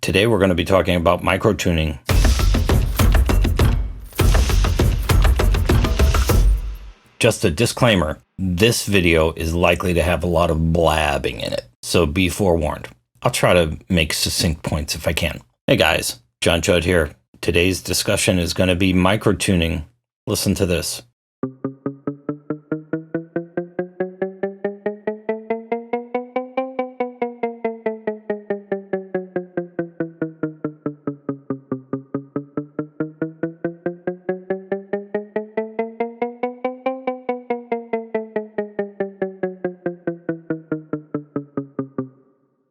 Today we're going to be talking about microtuning. Just a disclaimer, this video is likely to have a lot of blabbing in it, so be forewarned. I'll try to make succinct points if I can. Hey guys, John Judd here. Today's discussion is going to be microtuning. Listen to this.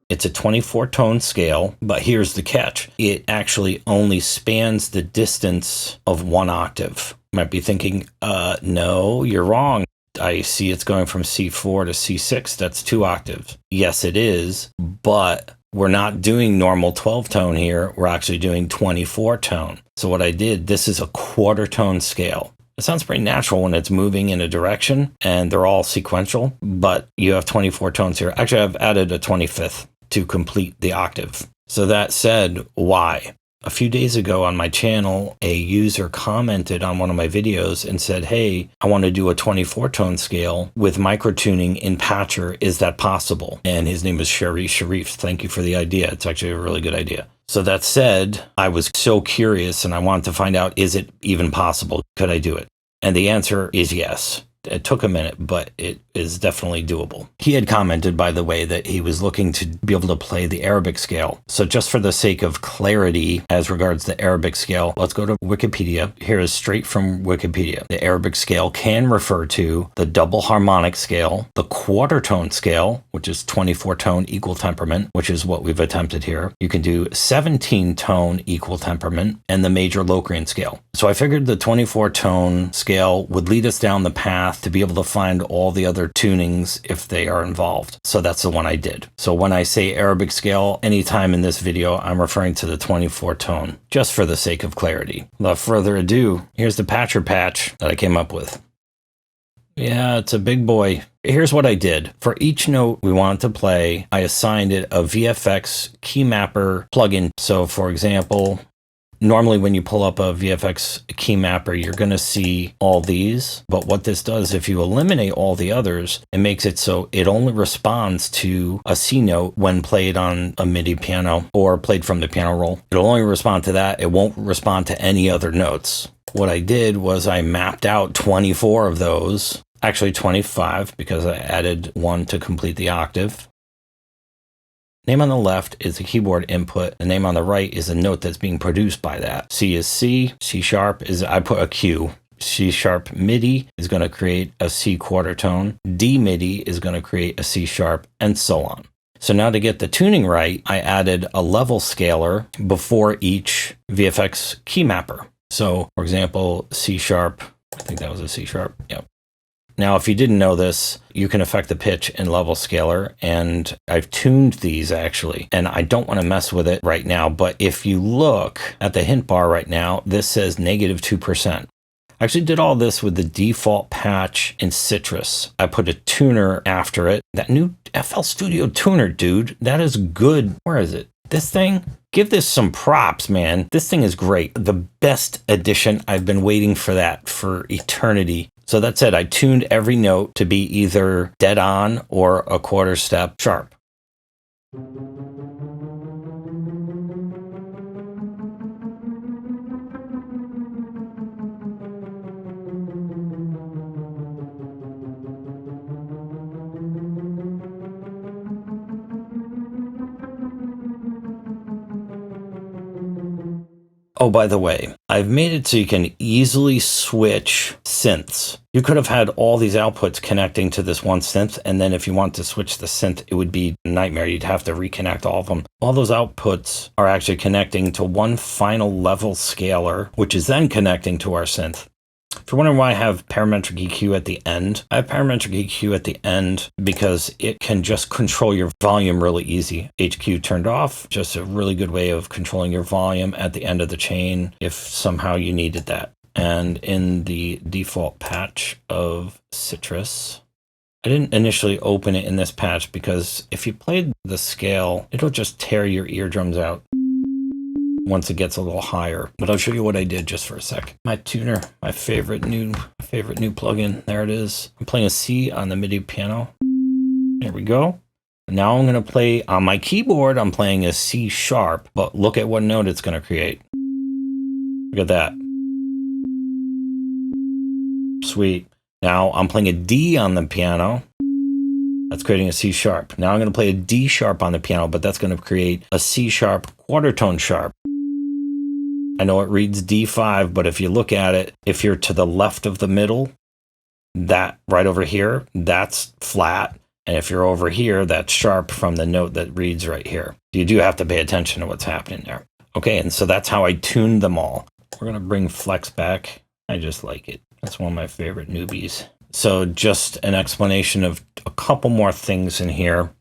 It's a 24-tone scale, but here's the catch. It actually only spans the distance of one octave. You might be thinking, no, you're wrong. I see it's going from C4 to C6. That's 2 octaves. Yes, it is, but we're not doing normal 12-tone here. We're actually doing 24-tone. So what I did, this is a quarter-tone scale. It sounds pretty natural when it's moving in a direction, and they're all sequential, but you have 24 tones here. Actually, I've added a 25th. To complete the octave. So that said, why? A few days ago on my channel, a user commented on one of my videos and said, hey, I want to do a 24-tone scale with microtuning in Patcher. Is that possible? And his name is Sharif. Thank you for the idea. It's actually a really good idea. So that said, I was so curious and I wanted to find out, is it even possible? Could I do it? And the answer is yes. It took a minute, but it is definitely doable. He had commented, by the way, that he was looking to be able to play the Arabic scale. So just for the sake of clarity as regards the Arabic scale, let's go to Wikipedia. Here is straight from Wikipedia. The Arabic scale can refer to the double harmonic scale, the quarter tone scale, which is 24-tone equal temperament, which is what we've attempted here. You can do 17-tone equal temperament and the major Locrian scale. So I figured the 24-tone scale would lead us down the path to be able to find all the other tunings if they are involved. So that's the one I did. So when I say Arabic scale, anytime in this video, I'm referring to the 24-tone, just for the sake of clarity. Without further ado, here's the Patcher patch that I came up with. Yeah, it's a big boy. Here's what I did. For each note we wanted to play, I assigned it a VFX key mapper plugin. So for example, normally when you pull up a VFX key mapper, you're going to see all these. But what this does, if you eliminate all the others, it makes it so it only responds to a C note when played on a MIDI piano or played from the piano roll. It'll only respond to that. It won't respond to any other notes. What I did was I mapped out 24 of those, actually 25 because I added one to complete the octave. Name on the left is the keyboard input. The name on the right is the note that's being produced by that. C is C. C sharp is, I put a Q. C sharp MIDI is going to create a C quarter tone. D MIDI is going to create a C sharp, and so on. So now to get the tuning right, I added a level scaler before each VFX key mapper. So for example, C sharp, I think that was a C sharp. Yep. Now, if you didn't know this, you can affect the pitch in level scaler, and I've tuned these actually, and I don't want to mess with it right now, but if you look at the hint bar right now, this says -2%. I actually did all this with the default patch in Citrus. I put a tuner after it. That new FL Studio tuner, dude, that is good. Where is it? This thing? Give this some props, man. This thing is great. The best addition. I've been waiting for that for eternity. So that said, I tuned every note to be either dead on or a quarter step sharp. Oh, by the way, I've made it so you can easily switch synths. You could have had all these outputs connecting to this one synth, and then if you want to switch the synth, it would be a nightmare. You'd have to reconnect all of them. All those outputs are actually connecting to one final level scaler, which is then connecting to our synth. If you're wondering why I have parametric EQ at the end, I have parametric EQ at the end because it can just control your volume really easy. HQ turned off, just a really good way of controlling your volume at the end of the chain if somehow you needed that. And in the default patch of Citrus, I didn't initially open it in this patch because if you played the scale, it'll just tear your eardrums out. once it gets a little higher. But I'll show you what I did just for a sec. My tuner, my favorite new plugin. There it is. I'm playing a C on the MIDI piano. There we go. Now I'm going to play on my keyboard. I'm playing a C sharp, but look at what note it's going to create. Look at that. Sweet. Now I'm playing a D on the piano. That's creating a C sharp. Now I'm going to play a D sharp on the piano, but that's going to create a C sharp quarter tone sharp. I know it reads D5, but if you look at it, if you're to the left of the middle, that right over here, that's flat. And if you're over here, that's sharp from the note that reads right here. You do have to pay attention to what's happening there. Okay, and so that's how I tuned them all. We're going to bring flex back. I just like it. That's one of my favorite newbies. So just an explanation of a couple more things in here.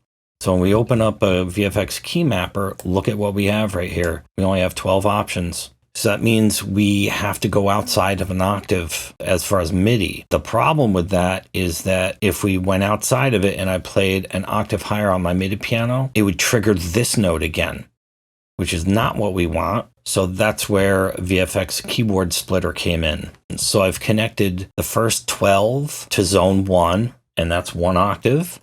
So when we open up a VFX key mapper, look at what we have right here. We only have 12 options. So that means we have to go outside of an octave as far as MIDI. The problem with that is that if we went outside of it and I played an octave higher on my MIDI piano, it would trigger this note again, which is not what we want. So that's where VFX keyboard splitter came in. So I've connected the first 12 to zone 1, and that's 1 octave.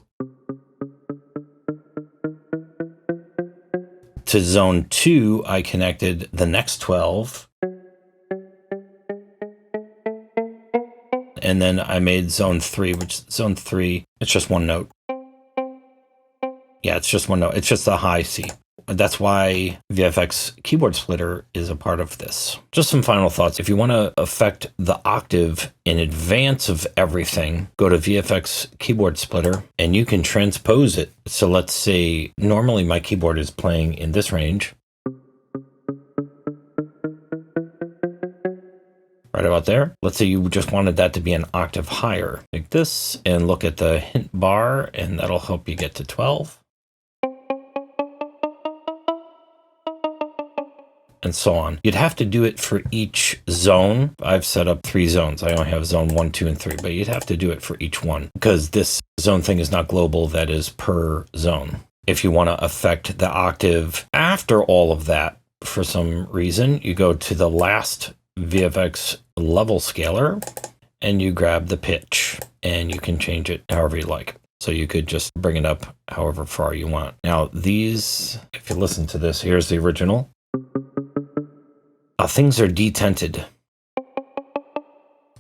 To zone 2, I connected the next 12. And then I made zone 3, which zone 3, it's just one note. Yeah, it's just one note. It's just a high C. That's why VFX keyboard splitter is a part of this. Just some final thoughts. If you want to affect the octave in advance of everything, go to VFX keyboard splitter and you can transpose it. So let's say normally my keyboard is playing in this range. Right about there. Let's say you just wanted that to be an octave higher. Like this, and look at the hint bar, and that'll help you get to 12. And so on. You'd have to do it for each zone. I've set up 3 zones. I only have zone 1, 2, and 3, but you'd have to do it for each one because this zone thing is not global. That is per zone. If you want to affect the octave after all of that, for some reason, you go to the last VFX level scaler and you grab the pitch and you can change it however you like. So you could just bring it up however far you want. Now these, if you listen to this, here's the original. Things are detented.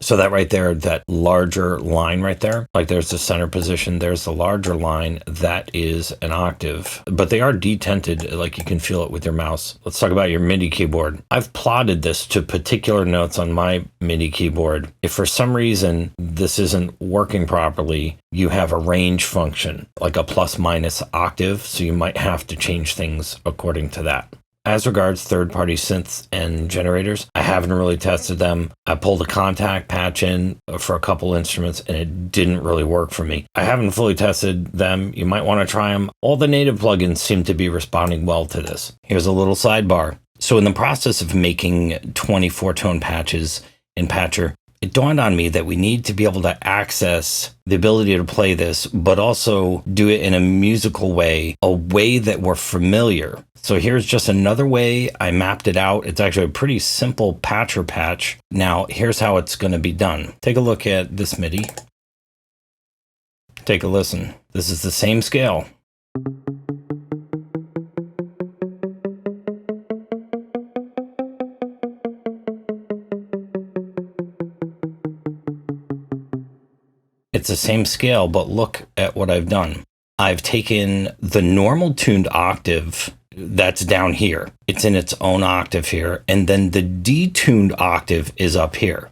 So that right there, that larger line right there, like there's the center position, there's the larger line, that is an octave. But they are detented, like you can feel it with your mouse. Let's talk about your MIDI keyboard. I've plotted this to particular notes on my MIDI keyboard. If for some reason this isn't working properly, you have a range function, like a plus minus octave, so you might have to change things according to that. As regards third-party synths and generators, I haven't really tested them. I pulled a contact patch in for a couple instruments and it didn't really work for me. I haven't fully tested them. You might want to try them. All the native plugins seem to be responding well to this. Here's a little sidebar. So in the process of making 24-tone patches in Patcher, it dawned on me that we need to be able to access the ability to play this, but also do it in a musical way, a way that we're familiar. So here's just another way I mapped it out. It's actually a pretty simple patcher patch. Now, here's how it's going to be done. Take a look at this MIDI. Take a listen. This is the same scale. It's the same scale, but look at what I've done. I've taken the normal tuned octave that's down here. It's in its own octave here. And then the detuned octave is up here.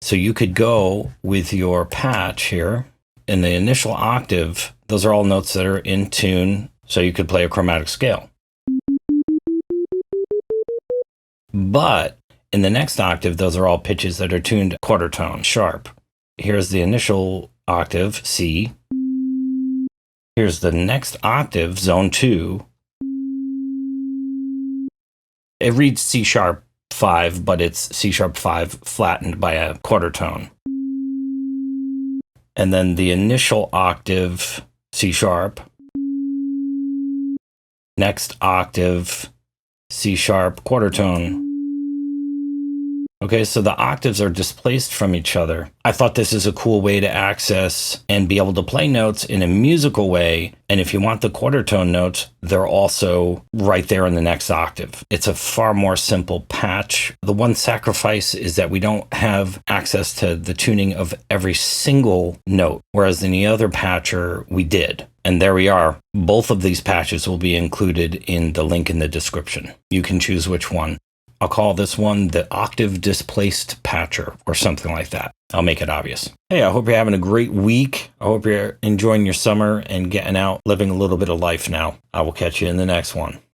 So you could go with your patch here in the initial octave. Those are all notes that are in tune. So you could play a chromatic scale. But in the next octave, those are all pitches that are tuned quarter tone sharp. Here's the initial octave, C. Here's the next octave, zone 2. It reads C sharp 5, but it's C sharp 5 flattened by a quarter tone. And then the initial octave, C sharp. Next octave, C sharp quarter tone. Okay, so the octaves are displaced from each other. I thought this is a cool way to access and be able to play notes in a musical way. And if you want the quarter tone notes, they're also right there in the next octave. It's a far more simple patch. The one sacrifice is that we don't have access to the tuning of every single note, whereas in the other patcher, we did. And there we are. Both of these patches will be included in the link in the description. You can choose which one. I'll call this one the octave displaced patcher or something like that. I'll make it obvious. Hey, I hope you're having a great week. I hope you're enjoying your summer and getting out, living a little bit of life now. I will catch you in the next one.